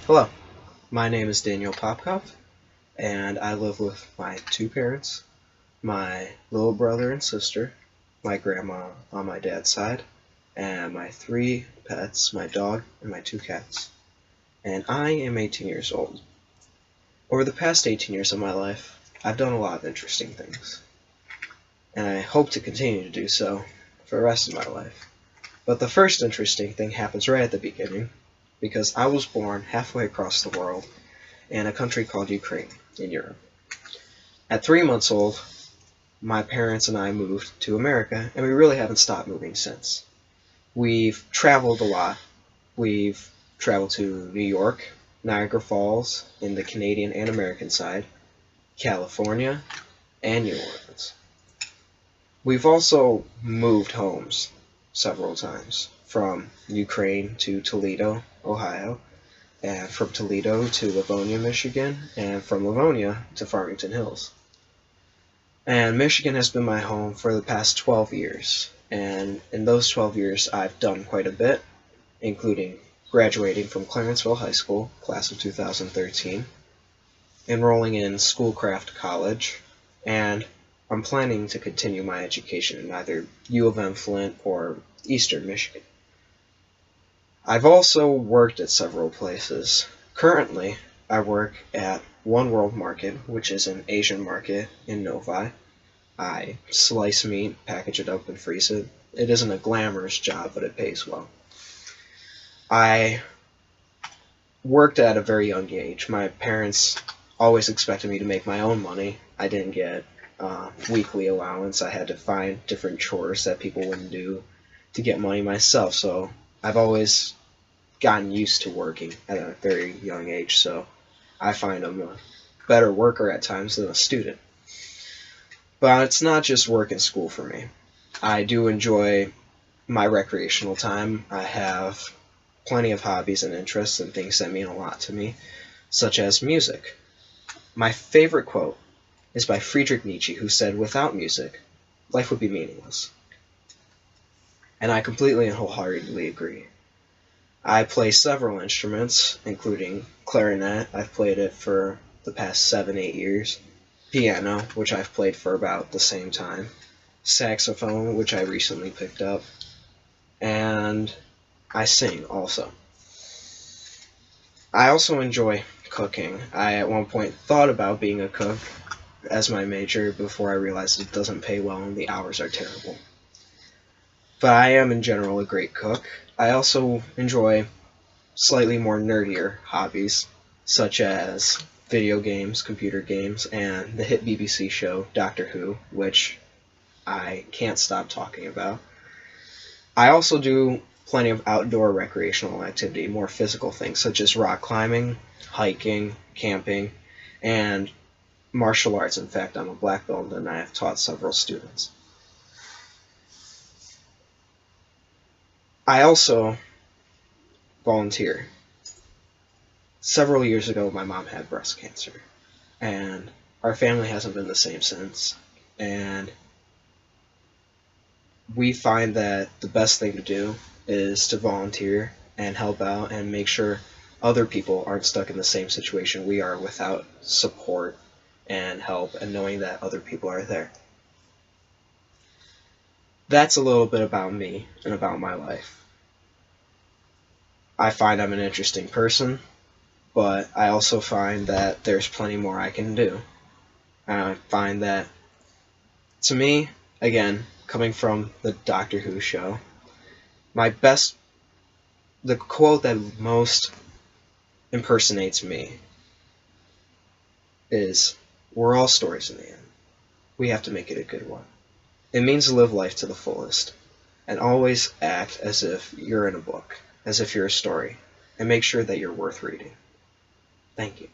Hello, my name is Daniil Popkov, and I live with my two parents, my little brother and sister, my grandma on my dad's side, and my three pets, my dog and my two cats. And I am 18 years old. Over the past 18 years of my life, I've done a lot of interesting things, and I hope to continue to do so for the rest of my life. But the first interesting thing happens right at the beginning, because I was born halfway across the world in a country called Ukraine in Europe. At 3 months old, my parents and I moved to America, and we really haven't stopped moving since. We've traveled a lot. We've traveled to New York, Niagara Falls in the Canadian and American side, California, and New Orleans. We've also moved homes several times, from Ukraine to Toledo, Ohio, and from Toledo to Livonia, Michigan, and from Livonia to Farmington Hills. And Michigan has been my home for the past 12 years, and in those 12 years I've done quite a bit, including graduating from Clarenceville High School, class of 2013, enrolling in Schoolcraft College, and I'm planning to continue my education in either U of M Flint or Eastern Michigan. I've also worked at several places. Currently, I work at One World Market, which is an Asian market in Novi. I slice meat, package it up, and freeze it. It isn't a glamorous job, but it pays well. I worked at a very young age. My parents always expected me to make my own money. I didn't get weekly allowance. I had to find different chores that people wouldn't do to get money myself, so I've always gotten used to working at a very young age, so I find I'm a better worker at times than a student. But it's not just work and school for me. I do enjoy my recreational time. I have plenty of hobbies and interests and things that mean a lot to me, such as music. My favorite quote is by Friedrich Nietzsche, who said, "Without music, life would be meaningless." And I completely and wholeheartedly agree. I play several instruments, including clarinet. I've played it for the past 7-8 years. Piano, which I've played for about the same time. Saxophone, which I recently picked up. And I sing also. I also enjoy cooking. I at one point thought about being a cook as my major before I realized it doesn't pay well and the hours are terrible. But I am in general a great cook. I also enjoy slightly more nerdier hobbies, such as video games, computer games, and the hit BBC show Doctor Who, which I can't stop talking about. I also do plenty of outdoor recreational activity, more physical things, such as rock climbing, hiking, camping, and martial arts. In fact, I'm a black belt and I have taught several students. I also volunteer. Several years ago, my mom had breast cancer, and our family hasn't been the same since. And we find that the best thing to do is to volunteer and help out and make sure other people aren't stuck in the same situation we are without support and help and knowing that other people are there. That's a little bit about me and about my life. I find I'm an interesting person, but I also find that there's plenty more I can do. And I find that, to me, again, coming from the Doctor Who show, the quote that most impersonates me is, "We're all stories in the end. We have to make it a good one." It means to live life to the fullest, and always act as if you're in a book, as if you're a story, and make sure that you're worth reading. Thank you.